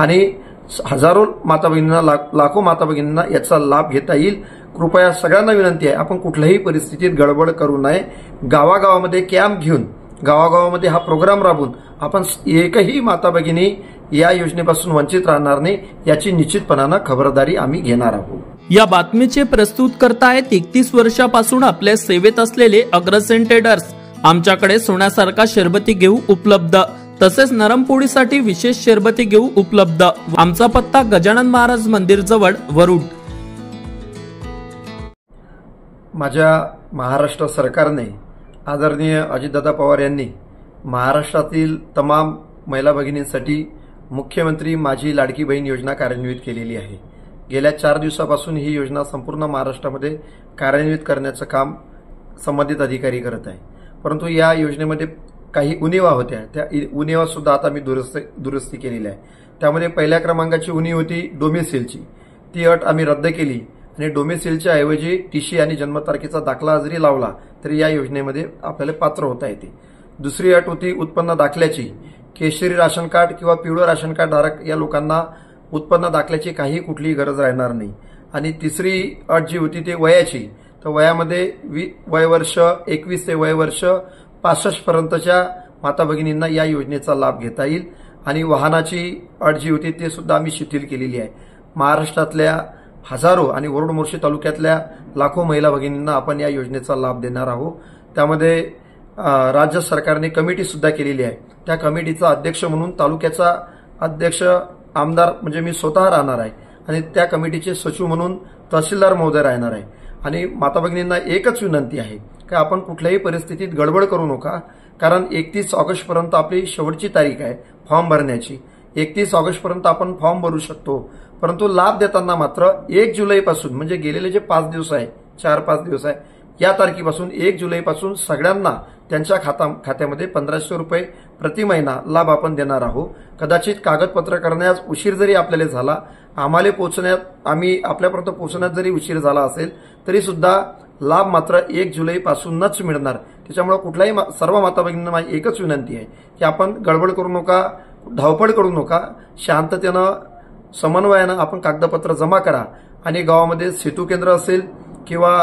आणि हजारो माता भगिनींना लाखो माता भगिनींना याचा लाभ घेता येईल। कृपया सगळ्यांना विनंती आहे, आपण कुठल्याही परिस्थितीत गडबड करू नये। गावागावामध्ये कॅम्प घेऊन, गावागावामध्ये हा प्रोग्राम राबवून आपण एकही माता भगिनी या योजनेपासून वंचित राहणार नाही याची निश्चितपणाने खबरदारी आम्ही घेणार आहोत। या बातमीचे प्रस्तुत करतायत 31 वर्षापासून आपल्या सेवेत असलेले अग्रसेन ट्रेडर्स। आमच्याकडे सोन्यासारखा शरबती घेऊ उपलब्ध, तसेच नरम पोळीसाठी विशेष शरबती घेऊ उपलब्ध। आमचा पत्ता गजानन महाराज मंदिर जवळ, वरुड। माझ्या महाराष्ट्र सरकारने आदरणीय अजितदादा पवार यांनी महाराष्ट्रातील तमाम महिला भगिनींसाठी मुख्यमंत्री माझी लाडकी बहीण योजना कार्यान्वित केलेली आहे। गेल्या 4 दिवसापासून ही योजना संपूर्ण महाराष्ट्रामध्ये कार्यान्वित करण्याचं काम संबंधित अधिकारी करत आहे। परंतु या योजनेमध्ये काही उणिवा होत्या, त्या उणिवा सुद्धा आता मी दुरुस्ती केलेली आहे। त्यामध्ये पहिल्या क्रमांकाची उणीव होती डोमेसिलची, ती अट आम्ही रद्द केली आणि डोमेसिलच्या ऐवजी टीसी आणि जन्मतारखेचा दाखला जरी लावला तरी या योजनेमध्ये आपल्याला पात्र होता येते। दुसरी अट होती उत्पन्न दाखल्याची, केशरी राशन कार्ड किंवा पिवळं राशन कार्ड धारक या लोकांना उत्पन्न दाखल्याची काही कुठलीही गरज राहणार नाही। आणि तिसरी अट जी होती ती वयाची, तर वयामध्ये वयवर्ष 21 ते वयवर्ष 65 पर्यंतच्या माता भगिनींना या योजनेचा लाभ घेता येईल। आणि वाहनाची अट जी होती ती सुद्धा आम्ही शिथिल केलेली आहे। महाराष्ट्रातल्या हजारो आणि वरुड मोर्शी तालुक्यातल्या लाखो महिला भगिनींना आपण या योजनेचा लाभ देणार आहोत। त्यामध्ये राज्य सरकारने कमिटी सुद्धा केलेली आहे। त्या कमिटीचा अध्यक्ष म्हणून तालुक्याचा अध्यक्ष आमदार म्हणजे मी स्वतः राहणार आहे आणि त्या कमिटीचे सचिव म्हणून तहसीलदार महोदय राहणार आहे। आणि माता भगिनींना एकच विनंती आहे की आपण कुठल्याही परिस्थितीत गडबड करू नका, कारण 31 ऑगस्ट पर्यंत आपली शेवटची तारीख आहे फॉर्म भरण्याची। 31 ऑगस्ट पर्यंत आपण फॉर्म भरू शकतो, परंतु लाभ देताना मात्र 1 जुलैपासून म्हणजे गेलेले जे 5 दिवस आहे, 4-5 दिवस आहे, या तारखेपासून 1 जुलैपासून सगळ्यांना त्यांच्या खात्यामध्ये 1500 रुपये प्रति महिना लाभ आपण देणार आहोत। कदाचित कागदपत्र करण्यास उशीर जरी आपल्याला झाला, आम्ही आपल्यापर्यंत पोहोचण्यात जरी उशीर झाला असेल तरी सुद्धा लाभ मात्र 1 जुलैपासूनच मिळणार। त्याच्यामुळे कुठल्याही सर्व माता भगिनींना माझी एकच विनंती आहे की आपण गडबड करू नका, धावपळ करू नका, शांततेनं समन्वयानं आपण कागदपत्र जमा करा आणि गावामध्ये सेतू केंद्र असेल किंवा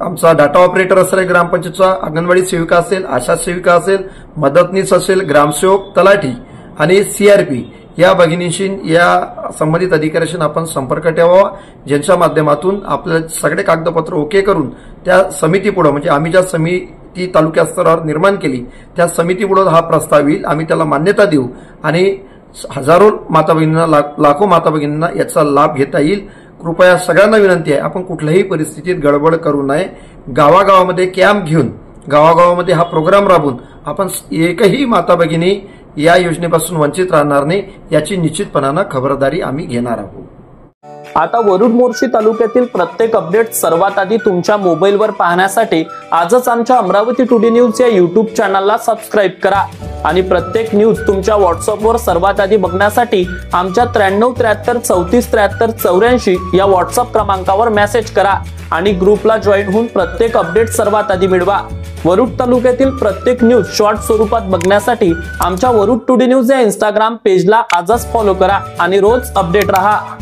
आमचा डाटा ऑपरेटर असेल, ग्रामपंचायतचा अंगणवाडी सेविका असेल, आशा सेविका असेल, मदतनीस असेल, ग्रामसेवक, तलाठी आणि सीआरपी या भगिनींशी, या संबंधित अधिकाऱ्यांशी आपण संपर्क ठेवावा, ज्यांच्या माध्यमातून आपल्याला सगळे कागदपत्र ओके करून त्या समितीपुढे, म्हणजे आम्ही ज्या समिती तालुका स्तरावर निर्माण केली त्या समितीपुढे हा प्रस्ताव येईल, आम्ही त्याला मान्यता देऊ आणि हजारो माता भगिनींना, लाखो माता भगिनींना याचा लाभ घेता येईल। कृपया सगळ्यांना विनंती आहे, आपण कुठल्याही परिस्थितीत गडबड करू नये। गावागावामध्ये कॅम्प घेऊन, गावागावामध्ये हा प्रोग्राम राबवून आपण एकही माता भगिनी या योजनेपासून वंचित राहणार नाही याची निश्चितपणाने खबरदारी आम्ही घेणार आहोत। आता वरुड मोर्शी तालुक्यातील प्रत्येक अपडेट सर्वात आधी तुमच्या मोबाईलवर पाहण्यासाठी आजच आमच्या अमरावती टुडे न्यूज या युट्यूब चॅनलला सबस्क्राईब करा आणि प्रत्येक न्यूज तुमच्या व्हॉट्सअपवर सर्वात आधी बघण्यासाठी आमच्या 9373343384 या व्हॉट्सअप क्रमांकावर मेसेज करा आणि ग्रुपला जॉईन होऊन प्रत्येक अपडेट सर्वात आधी मिळवा। वरुड तालुक्यातील प्रत्येक न्यूज शॉर्ट स्वरूपात बघण्यासाठी आमच्या वरुड टुडे न्यूज या इंस्टाग्राम पेजला आजच फॉलो करा आणि रोज अपडेट रहा।